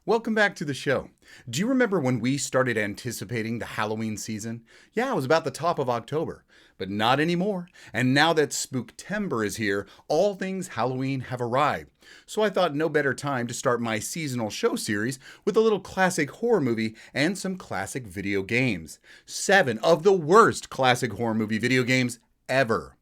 Welcome back to the show. Do you remember when we started anticipating the Halloween season? Yeah, it was about the top of October, but not anymore. And now that Spooktember is here, all things Halloween have arrived. So I thought no better time to start my seasonal show series with a little classic horror movie and some classic video games. 7 of the worst classic horror movie video games ever.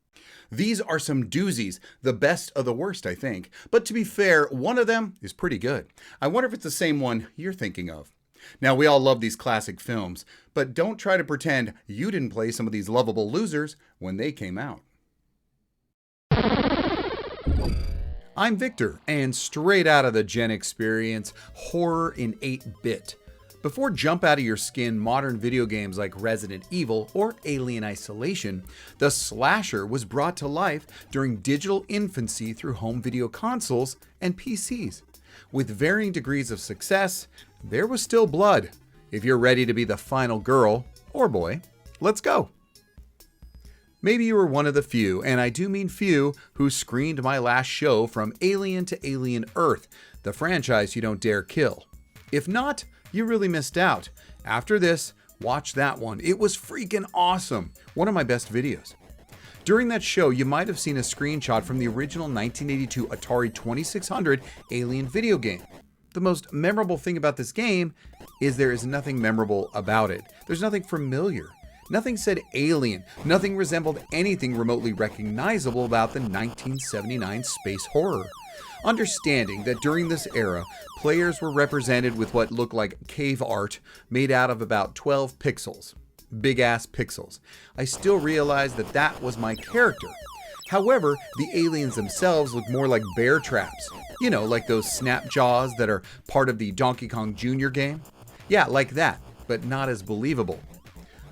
These are some doozies, the best of the worst, I think. But to be fair, one of them is pretty good. I wonder if it's the same one you're thinking of. Now, we all love these classic films, but don't try to pretend you didn't play some of these lovable losers when they came out. I'm Victor, and straight out of the Gen Experience, horror in 8-bit. Before jump out of your skin modern video games like Resident Evil or Alien Isolation, the slasher was brought to life during digital infancy through home video consoles and PCs. With varying degrees of success, there was still blood. If you're ready to be the final girl or boy, let's go. Maybe you were one of the few, and I do mean few, who screened my last show from Alien to Alien Earth, the franchise you don't dare kill. If not, you really missed out. After this, watch that one. It was freaking awesome. One of my best videos. During that show, you might have seen a screenshot from the original 1982 Atari 2600 Alien video game. The most memorable thing about this game is there is nothing memorable about it. There's nothing familiar. Nothing said alien. Nothing resembled anything remotely recognizable about the 1979 space horror. Understanding that during this era, players were represented with what looked like cave art made out of about 12 pixels. Big ass pixels. I still realize that that was my character. However, the aliens themselves look more like bear traps. You know, like those snap jaws that are part of the Donkey Kong Jr. game? Yeah, like that, but not as believable.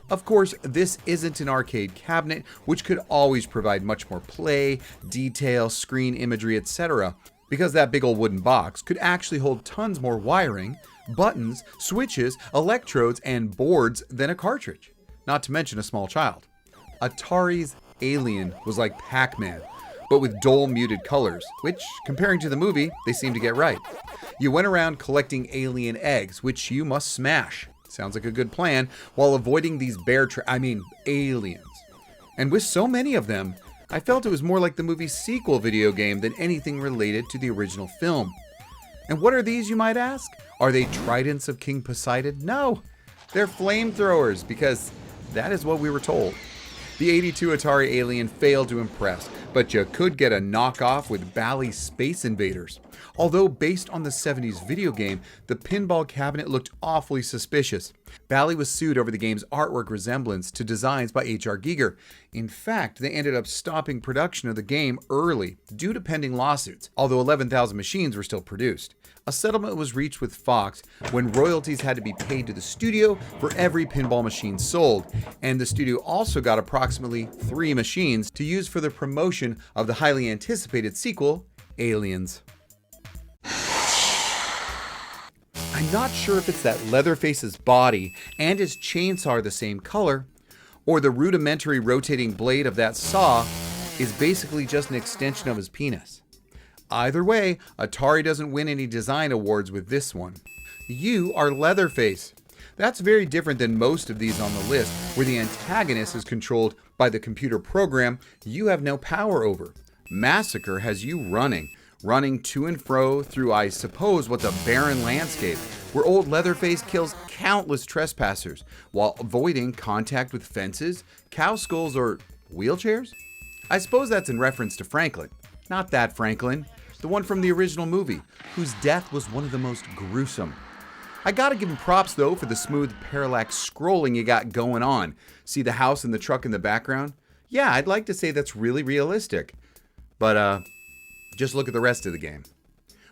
Of course, this isn't an arcade cabinet, which could always provide much more play, detail, screen imagery, etc., because that big old wooden box could actually hold tons more wiring, buttons, switches, electrodes, and boards than a cartridge, not to mention a small child. Atari's Alien was like Pac-Man, but with dull muted colors, which, comparing to the movie, they seem to get right. You went around collecting alien eggs, which you must smash. Sounds like a good plan, while avoiding these aliens. And with so many of them, I felt it was more like the movie's sequel video game than anything related to the original film. And what are these, you might ask? Are they tridents of King Poseidon? No, they're flamethrowers, because that is what we were told. The 82 Atari Alien failed to impress, but you could get a knockoff with Bally's Space Invaders. Although based on the 70s video game, the pinball cabinet looked awfully suspicious. Bally was sued over the game's artwork resemblance to designs by H.R. Giger. In fact, they ended up stopping production of the game early due to pending lawsuits, although 11,000 machines were still produced. A settlement was reached with Fox when royalties had to be paid to the studio for every pinball machine sold, and the studio also got approximately 3 machines to use for the promotion of the highly anticipated sequel, Aliens. I'm not sure if it's that Leatherface's body and his chainsaw are the same color, or the rudimentary rotating blade of that saw is basically just an extension of his penis. Either way, Atari doesn't win any design awards with this one. You are Leatherface. That's very different than most of these on the list, where the antagonist is controlled by the computer program you have no power over. Massacre has you running to and fro through, I suppose, what's a barren landscape, where old Leatherface kills countless trespassers while avoiding contact with fences, cow skulls, or wheelchairs? I suppose that's in reference to Franklin. Not that Franklin, the one from the original movie, whose death was one of the most gruesome. I gotta give him props though for the smooth parallax scrolling you got going on. See the house and the truck in the background? Yeah, I'd like to say that's really realistic. But just look at the rest of the game.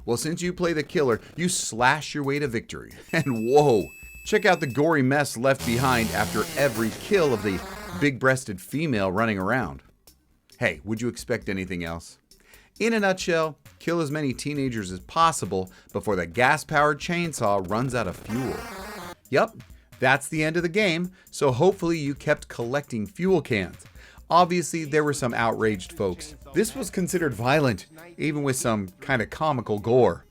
Well, since you play the killer, you slash your way to victory. And whoa, check out the gory mess left behind after every kill of the big-breasted female running around. Hey, would you expect anything else? In a nutshell, kill as many teenagers as possible before the gas-powered chainsaw runs out of fuel. Yup, that's the end of the game, so hopefully you kept collecting fuel cans. Obviously, there were some outraged folks. This was considered violent, even with some kind of comical gore.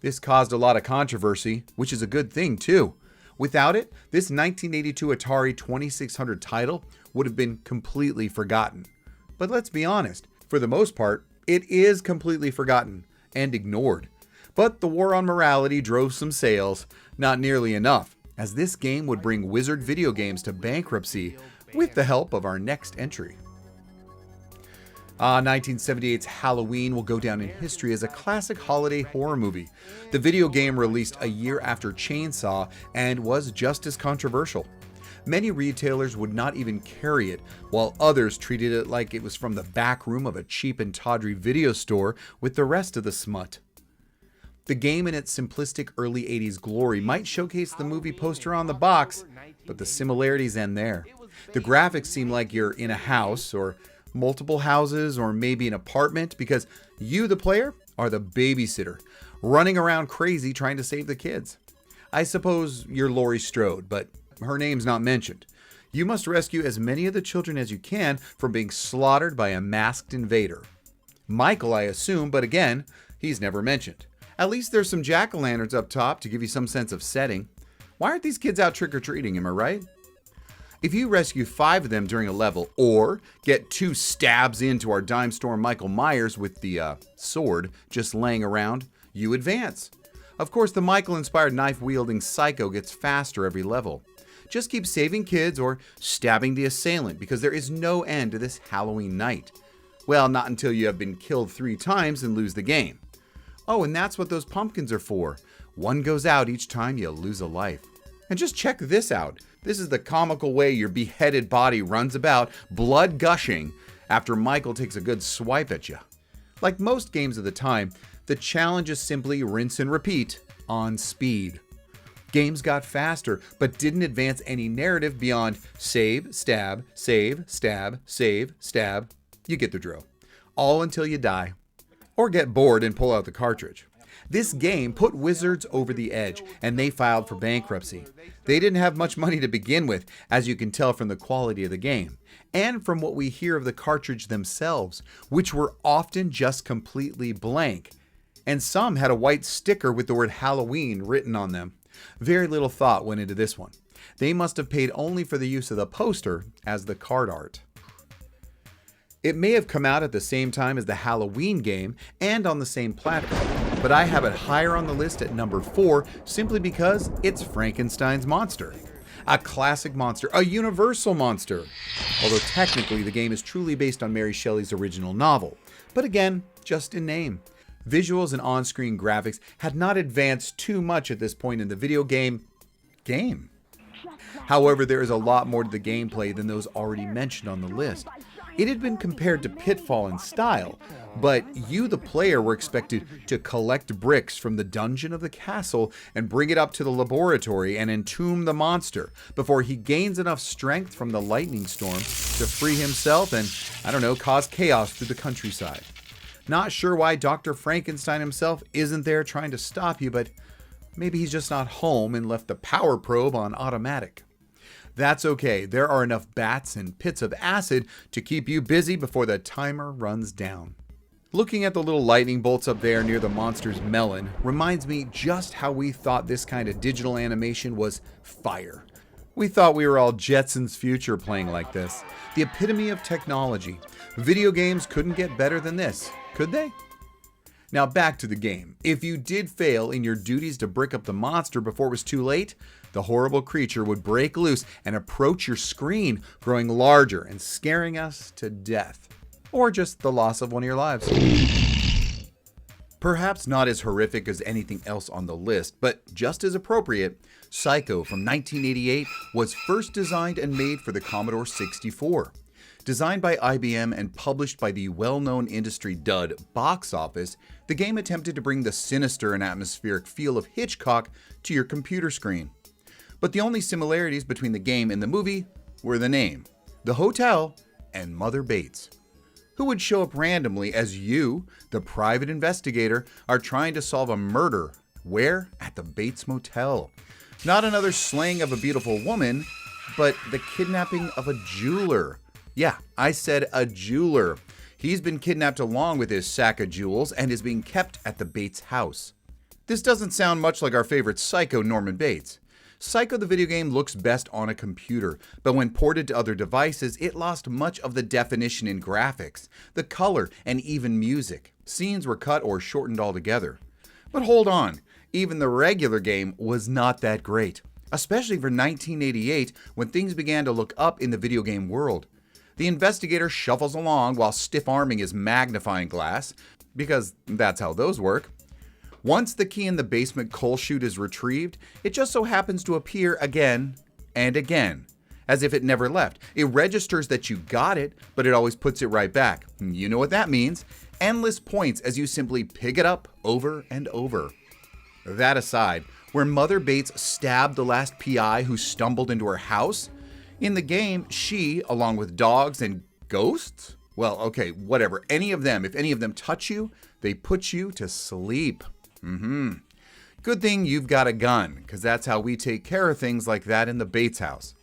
This caused a lot of controversy, which is a good thing too. Without it, this 1982 Atari 2600 title would have been completely forgotten. But let's be honest, for the most part, it is completely forgotten and ignored. But the war on morality drove some sales, not nearly enough, as this game would bring Wizard Video Games to bankruptcy with the help of our next entry. 1978's Halloween will go down in history as a classic holiday horror movie. The video game released a year after Chainsaw and was just as controversial. Many retailers would not even carry it, while others treated it like it was from the back room of a cheap and tawdry video store with the rest of the smut. The game in its simplistic early 80s glory might showcase the movie poster on the box, but the similarities end there. The graphics seem like you're in a house, or multiple houses, or maybe an apartment, because you, the player, are the babysitter, running around crazy trying to save the kids. I suppose you're Laurie Strode, but her name's not mentioned. You must rescue as many of the children as you can from being slaughtered by a masked invader. Michael, I assume, but again, he's never mentioned. At least there's some jack-o'-lanterns up top to give you some sense of setting. Why aren't these kids out trick-or-treating, am I right? If you rescue 5 of them during a level, or get 2 stabs into our dime store Michael Myers with the sword just laying around, you advance. Of course, the Michael-inspired knife-wielding psycho gets faster every level. Just keep saving kids or stabbing the assailant, because there is no end to this Halloween night. Well, not until you have been killed 3 times and lose the game. Oh, and that's what those pumpkins are for. One goes out each time you lose a life. And just check this out. This is the comical way your beheaded body runs about, blood gushing, after Michael takes a good swipe at you. Like most games of the time, the challenge is simply rinse and repeat on speed. Games got faster, but didn't advance any narrative beyond save, stab, save, stab, save, stab. You get the drill. All until you die, or get bored and pull out the cartridge. This game put Wizards over the edge, and they filed for bankruptcy. They didn't have much money to begin with, as you can tell from the quality of the game, and from what we hear of the cartridge themselves, which were often just completely blank, and some had a white sticker with the word Halloween written on them. Very little thought went into this one. They must have paid only for the use of the poster as the card art. It may have come out at the same time as the Halloween game and on the same platform, but I have it higher on the list at number 4 simply because it's Frankenstein's monster. A classic monster, a universal monster. Although technically the game is truly based on Mary Shelley's original novel, but again, just in name. Visuals and on-screen graphics had not advanced too much at this point in the video game. However, there is a lot more to the gameplay than those already mentioned on the list. It had been compared to Pitfall in style, but you, the player, were expected to collect bricks from the dungeon of the castle and bring it up to the laboratory and entomb the monster before he gains enough strength from the lightning storm to free himself and, cause chaos through the countryside. Not sure why Dr. Frankenstein himself isn't there trying to stop you, but maybe he's just not home and left the power probe on automatic. That's okay, there are enough bats and pits of acid to keep you busy before the timer runs down. Looking at the little lightning bolts up there near the monster's melon reminds me just how we thought this kind of digital animation was fire. We thought we were all Jetsons' future playing like this. The epitome of technology. Video games couldn't get better than this, could they? Now back to the game. If you did fail in your duties to brick up the monster before it was too late, the horrible creature would break loose and approach your screen, growing larger and scaring us to death. Or just the loss of one of your lives. Perhaps not as horrific as anything else on the list, but just as appropriate, Psycho from 1988 was first designed and made for the Commodore 64. Designed by IBM and published by the well-known industry dud Box Office, the game attempted to bring the sinister and atmospheric feel of Hitchcock to your computer screen. But the only similarities between the game and the movie were the name, the hotel, and Mother Bates, who would show up randomly as you, the private investigator, are trying to solve a murder. Where? At the Bates Motel. Not another slaying of a beautiful woman, but the kidnapping of a jeweler. Yeah, I said a jeweler. He's been kidnapped along with his sack of jewels and is being kept at the Bates house. This doesn't sound much like our favorite Psycho Norman Bates. Psycho the video game looks best on a computer, but when ported to other devices, it lost much of the definition in graphics, the color, and even music. Scenes were cut or shortened altogether. But hold on, even the regular game was not that great, especially for 1988 when things began to look up in the video game world. The investigator shuffles along while stiff-arming his magnifying glass, because that's how those work. Once the key in the basement coal chute is retrieved, it just so happens to appear again and again, as if it never left. It registers that you got it, but it always puts it right back. You know what that means. Endless points as you simply pick it up over and over. That aside, where Mother Bates stabbed the last PI who stumbled into her house, in the game, she, along with dogs and ghosts? Well, okay, whatever. If any of them touch you, they put you to sleep. Good thing you've got a gun, because that's how we take care of things like that in the Bates house.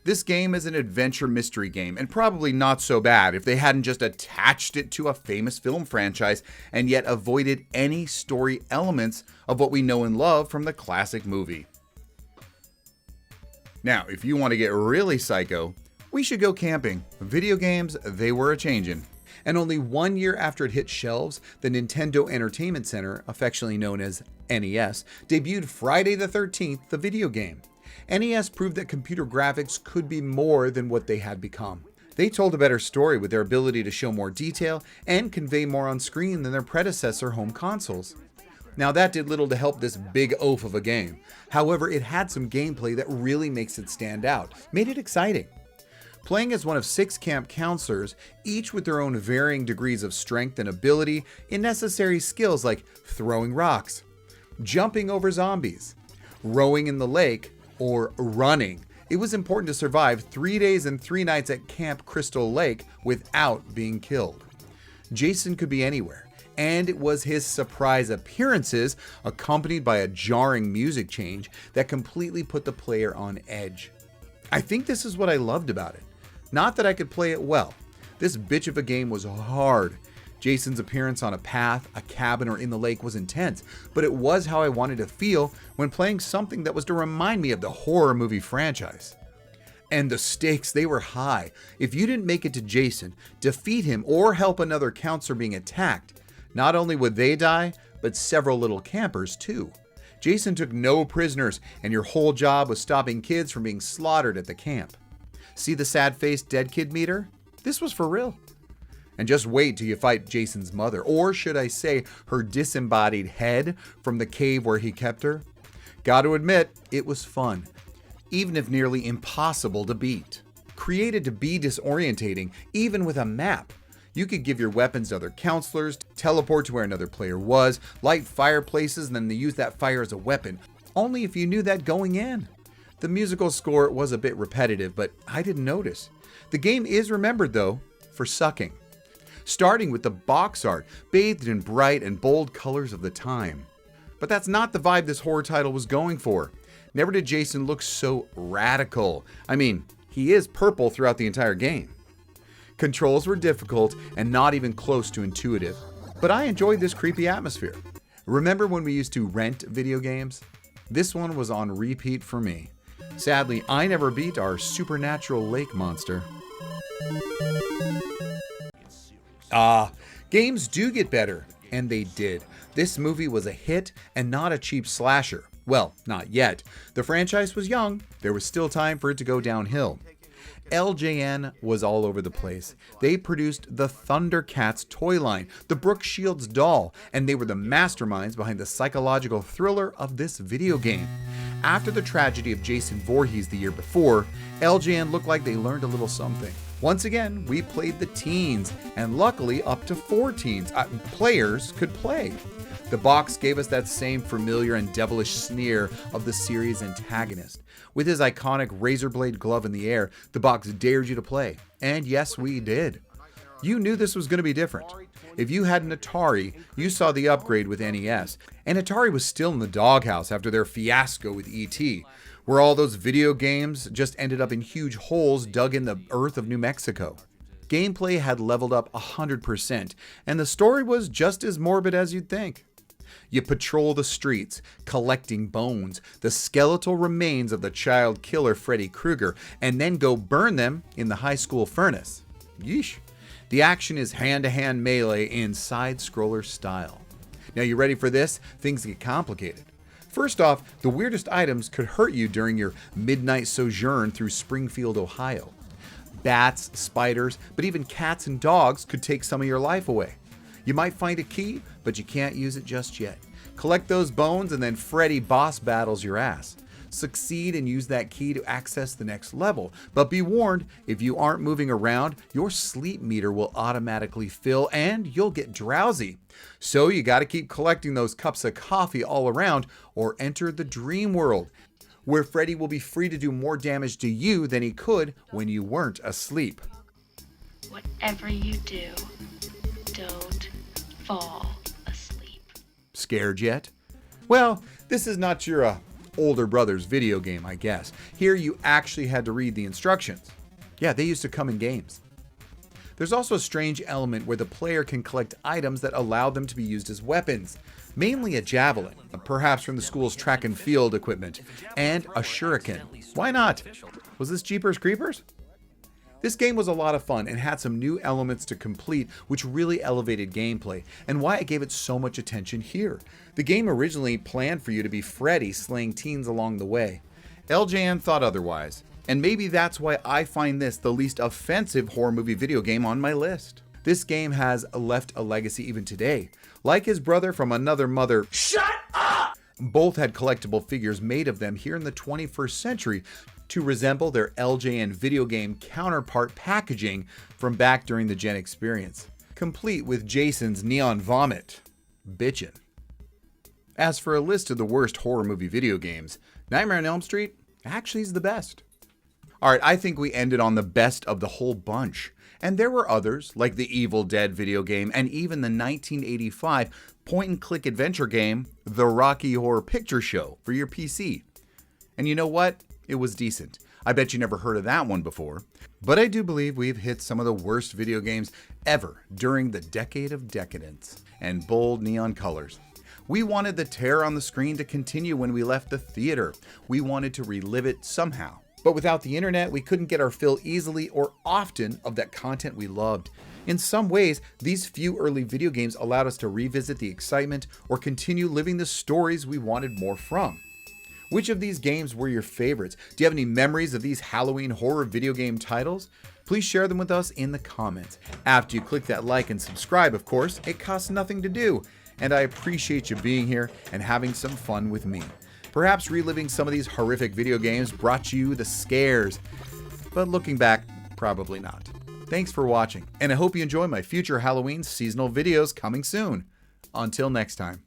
This game is an adventure mystery game, and probably not so bad if they hadn't just attached it to a famous film franchise and yet avoided any story elements of what we know and love from the classic movie. Now, if you want to get really psycho, we should go camping. Video games, they were a-changin'. And only 1 year after it hit shelves, the Nintendo Entertainment Center, affectionately known as NES, debuted Friday the 13th, the video game. NES proved that computer graphics could be more than what they had become. They told a better story with their ability to show more detail and convey more on screen than their predecessor home consoles. Now that did little to help this big oaf of a game. However, it had some gameplay that really makes it stand out, made it exciting. Playing as one of 6 camp counselors, each with their own varying degrees of strength and ability in necessary skills like throwing rocks, jumping over zombies, rowing in the lake, or running. It was important to survive 3 days and 3 nights at Camp Crystal Lake without being killed. Jason could be anywhere, and it was his surprise appearances, accompanied by a jarring music change, that completely put the player on edge. I think this is what I loved about it. Not that I could play it well. This bitch of a game was hard. Jason's appearance on a path, a cabin, or in the lake was intense, but it was how I wanted to feel when playing something that was to remind me of the horror movie franchise. And the stakes, they were high. If you didn't make it to Jason, defeat him, or help another counselor being attacked, not only would they die, but several little campers too. Jason took no prisoners, and your whole job was stopping kids from being slaughtered at the camp. See the sad-faced dead kid meter? This was for real. And just wait till you fight Jason's mother, or should I say her disembodied head from the cave where he kept her. Gotta admit, it was fun, even if nearly impossible to beat. Created to be disorientating, even with a map. You could give your weapons to other counselors, teleport to where another player was, light fireplaces, and then they use that fire as a weapon, only if you knew that going in. The musical score was a bit repetitive, but I didn't notice. The game is remembered, though, for sucking. Starting with the box art, bathed in bright and bold colors of the time. But that's not the vibe this horror title was going for. Never did Jason look so radical. I mean, he is purple throughout the entire game. Controls were difficult and not even close to intuitive, but I enjoyed this creepy atmosphere. Remember when we used to rent video games? This one was on repeat for me. Sadly, I never beat our supernatural lake monster. Games do get better, and they did. This movie was a hit and not a cheap slasher. Well, not yet. The franchise was young. There was still time for it to go downhill. LJN was all over the place. They produced the Thundercats toy line, the Brooke Shields doll, and they were the masterminds behind the psychological thriller of this video game. After the tragedy of Jason Voorhees the year before, LJN looked like they learned a little something. Once again, we played the teens, and luckily up to 4 teens players could play. The box gave us that same familiar and devilish sneer of the series' antagonist. With his iconic razor blade glove in the air, the box dared you to play. And yes, we did. You knew this was going to be different. If you had an Atari, you saw the upgrade with NES. And Atari was still in the doghouse after their fiasco with E.T., where all those video games just ended up in huge holes dug in the earth of New Mexico. Gameplay had leveled up 100%, and the story was just as morbid as you'd think. You patrol the streets, collecting bones, the skeletal remains of the child killer Freddy Krueger, and then go burn them in the high school furnace. Yeesh. The action is hand-to-hand melee in side-scroller style. Now you ready for this? Things get complicated. First off, the weirdest items could hurt you during your midnight sojourn through Springfield, Ohio. Bats, spiders, but even cats and dogs could take some of your life away. You might find a key, but you can't use it just yet. Collect those bones and then Freddy boss battles your ass. Succeed and use that key to access the next level. But be warned, if you aren't moving around, your sleep meter will automatically fill and you'll get drowsy. So you gotta keep collecting those cups of coffee all around or enter the dream world, where Freddy will be free to do more damage to you than he could when you weren't asleep. Whatever you do, don't fall asleep. Scared yet? Well, this is not your older brother's video game, I guess. Here you actually had to read the instructions. Yeah, they used to come in games. There's also a strange element where the player can collect items that allow them to be used as weapons. Mainly a javelin, perhaps from the school's track and field equipment, and a shuriken. Why not? Was this Jeepers Creepers? This game was a lot of fun and had some new elements to complete which really elevated gameplay, and why I gave it so much attention here. The game originally planned for you to be Freddy slaying teens along the way. LJN thought otherwise, and maybe that's why I find this the least offensive horror movie video game on my list. This game has left a legacy even today. Like his brother from another mother, shut up! Both had collectible figures made of them here in the 21st century to resemble their LJN video game counterpart packaging from back during the Gen experience, complete with Jason's neon vomit. Bitchin'. As for a list of the worst horror movie video games, Nightmare on Elm Street actually is the best. Alright, I think we ended on the best of the whole bunch. And there were others, like the Evil Dead video game and even the 1985 point-and-click adventure game, The Rocky Horror Picture Show, for your PC. And you know what? It was decent. I bet you never heard of that one before. But I do believe we've hit some of the worst video games ever during the decade of decadence and bold neon colors. We wanted the terror on the screen to continue when we left the theater. We wanted to relive it somehow. But without the internet, we couldn't get our fill easily or often of that content we loved. In some ways, these few early video games allowed us to revisit the excitement or continue living the stories we wanted more from. Which of these games were your favorites? Do you have any memories of these Halloween horror video game titles? Please share them with us in the comments. After you click that like and subscribe, of course, it costs nothing to do. And I appreciate you being here and having some fun with me. Perhaps reliving some of these horrific video games brought you the scares, but looking back, probably not. Thanks for watching, and I hope you enjoy my future Halloween seasonal videos coming soon. Until next time.